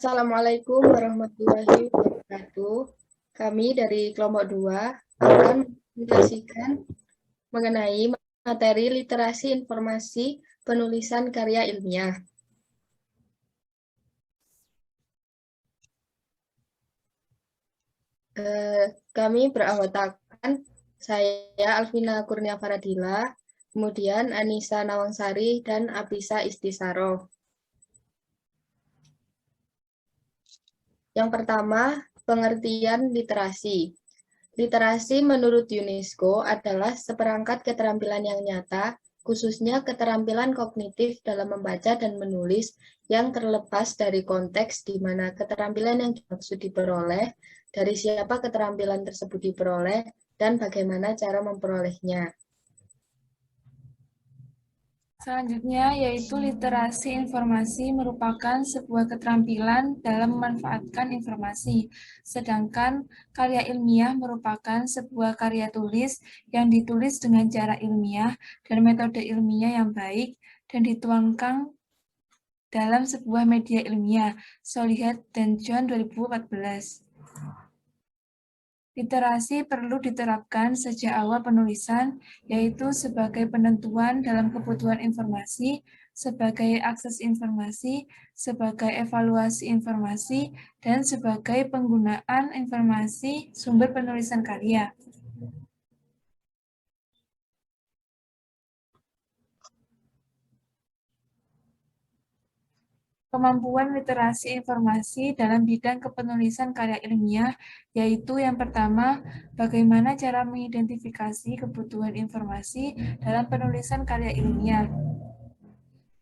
Assalamualaikum warahmatullahi wabarakatuh. Kami dari kelompok 2 akan mempresentasikan mengenai materi literasi informasi penulisan karya ilmiah. Kami beranggotakan saya Alvina Kurnia Faradila, kemudian Anissa Nawangsari, dan Abisa Istisaro. Yang pertama, pengertian literasi. Literasi menurut UNESCO adalah seperangkat keterampilan yang nyata, khususnya keterampilan kognitif dalam membaca dan menulis yang terlepas dari konteks di mana keterampilan yang dimaksud diperoleh, dari siapa keterampilan tersebut diperoleh, dan bagaimana cara memperolehnya. Selanjutnya yaitu literasi informasi merupakan sebuah keterampilan dalam memanfaatkan informasi, sedangkan karya ilmiah merupakan sebuah karya tulis yang ditulis dengan cara ilmiah dan metode ilmiah yang baik dan dituangkan dalam sebuah media ilmiah. Solihat dan John 2014. Literasi perlu diterapkan sejak awal penulisan, yaitu sebagai penentuan dalam kebutuhan informasi, sebagai akses informasi, sebagai evaluasi informasi, dan sebagai penggunaan informasi sumber penulisan karya. Kemampuan literasi informasi dalam bidang kepenulisan karya ilmiah, yaitu yang pertama, bagaimana cara mengidentifikasi kebutuhan informasi dalam penulisan karya ilmiah.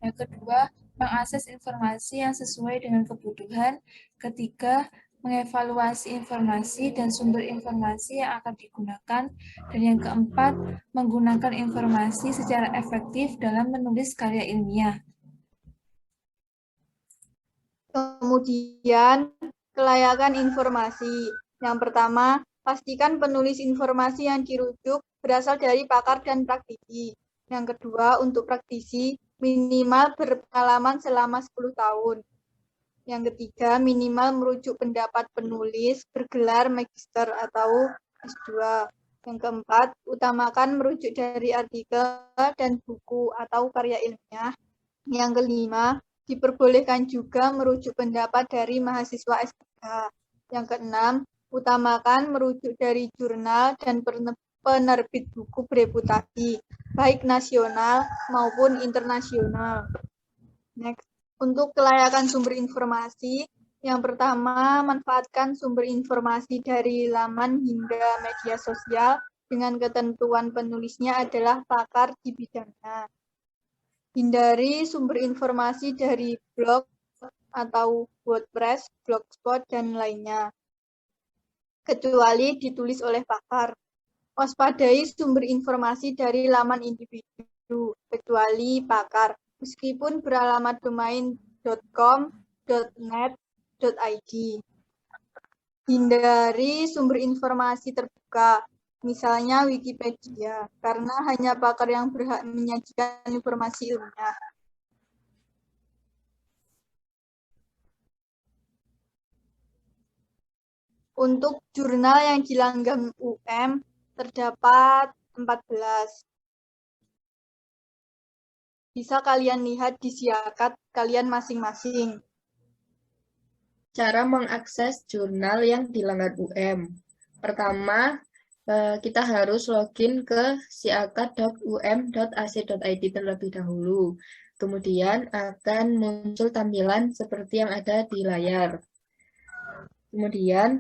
Yang kedua, mengakses informasi yang sesuai dengan kebutuhan. Ketiga, mengevaluasi informasi dan sumber informasi yang akan digunakan. Dan yang keempat, menggunakan informasi secara efektif dalam menulis karya ilmiah. Kemudian, kelayakan informasi. Yang pertama, pastikan penulis informasi yang dirujuk berasal dari pakar dan praktisi. Yang kedua, untuk praktisi, minimal berpengalaman selama 10 tahun. Yang ketiga, minimal merujuk pendapat penulis bergelar magister atau S2. Yang keempat, utamakan merujuk dari artikel dan buku atau karya ilmiah. Yang kelima, diperbolehkan juga merujuk pendapat dari mahasiswa S3. Yang keenam, utamakan merujuk dari jurnal dan penerbit buku bereputasi, baik nasional maupun internasional. Next, untuk kelayakan sumber informasi, yang pertama, manfaatkan sumber informasi dari laman hingga media sosial dengan ketentuan penulisnya adalah pakar di bidangnya. Hindari sumber informasi dari blog atau WordPress, Blogspot, dan lainnya, kecuali ditulis oleh pakar. Waspadai sumber informasi dari laman individu, kecuali pakar, meskipun beralamat domain .com, .net, .id. Hindari sumber informasi terbuka, misalnya Wikipedia, karena hanya pakar yang berhak menyajikan informasi ilmiah. Untuk jurnal yang dilanggam UM, terdapat 14. Bisa kalian lihat di siakat kalian masing-masing. Cara mengakses jurnal yang dilanggam UM. Pertama, kita harus login ke siakat.um.ac.id terlebih dahulu. Kemudian akan muncul tampilan seperti yang ada di layar. Kemudian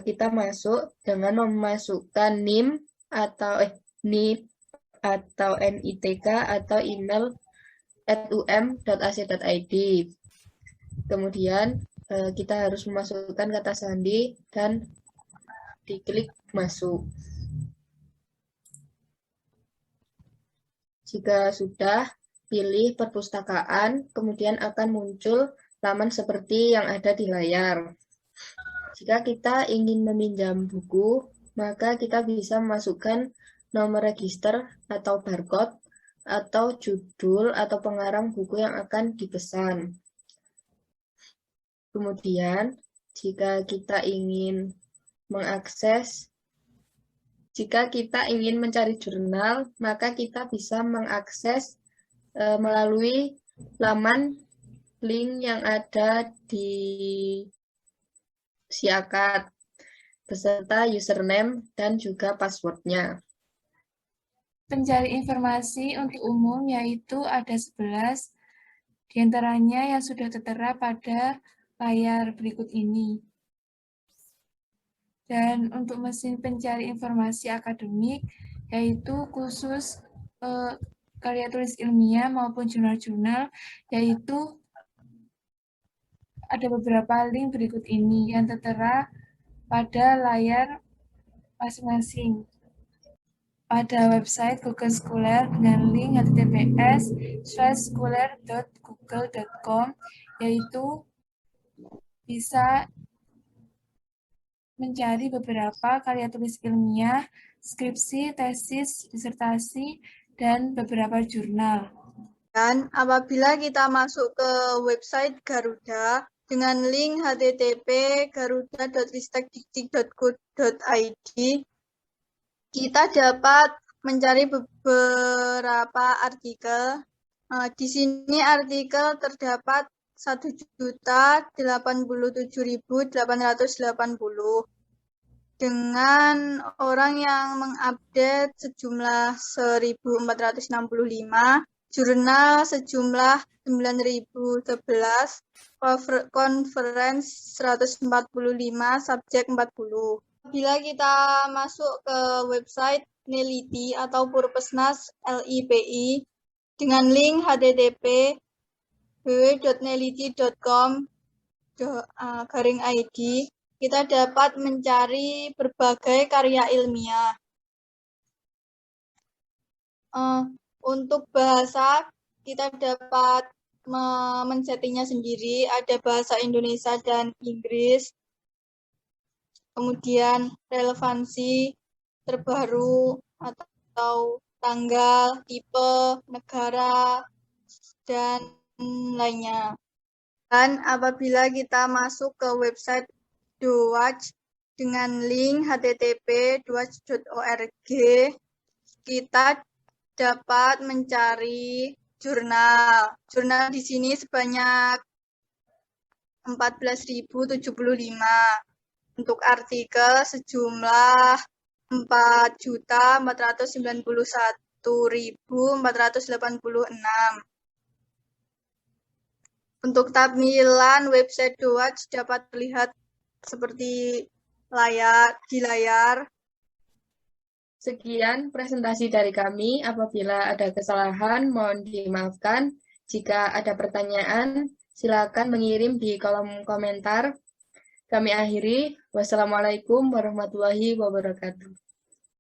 kita masuk dengan memasukkan NIM atau NIP atau NITK atau email @um.ac.id. Kemudian kita harus memasukkan kata sandi dan diklik masuk. Jika sudah, pilih perpustakaan, kemudian akan muncul laman seperti yang ada di layar. Jika kita ingin meminjam buku, maka kita bisa memasukkan nomor register atau barcode, atau judul atau pengarang buku yang akan dipesan. Kemudian, jika kita ingin mencari jurnal, maka kita bisa mengakses melalui laman link yang ada di Siakat beserta username dan juga passwordnya. Pencari informasi untuk umum yaitu ada 11, diantaranya yang sudah tertera pada layar berikut ini. Dan untuk mesin pencari informasi akademik, yaitu khusus karya tulis ilmiah maupun jurnal-jurnal, yaitu ada beberapa link berikut ini yang tertera pada layar masing-masing. Pada website Google Scholar dengan link https://scholar.google.com, yaitu bisa mencari beberapa karya tulis ilmiah, skripsi, tesis, disertasi, dan beberapa jurnal. Dan apabila kita masuk ke website Garuda dengan link http://garuda.ristekdikti.go.id, kita dapat mencari beberapa artikel. Di sini artikel terdapat 1.087.880 dengan orang yang mengupdate sejumlah 1.465, jurnal sejumlah 9.011, conference 145, subjek 40. Bila kita masuk ke website Neliti atau Purpesnas LIPI dengan link http://www.neliti.com/id, kita dapat mencari berbagai karya ilmiah. Untuk bahasa, kita dapat men-settingnya sendiri, ada bahasa Indonesia dan Inggris. Kemudian relevansi, terbaru, atau tanggal, tipe, negara, dan lainnya. Dan apabila kita masuk ke website Dowatch dengan link http://dowatch.org, kita dapat mencari jurnal. Jurnal di sini sebanyak 14.075. Untuk artikel sejumlah 4.491.486. Untuk tampilan website Dowatch dapat terlihat seperti di layar. Sekian presentasi dari kami. Apabila ada kesalahan, mohon dimaafkan. Jika ada pertanyaan, silakan mengirim di kolom komentar. Kami akhiri. Wassalamualaikum warahmatullahi wabarakatuh.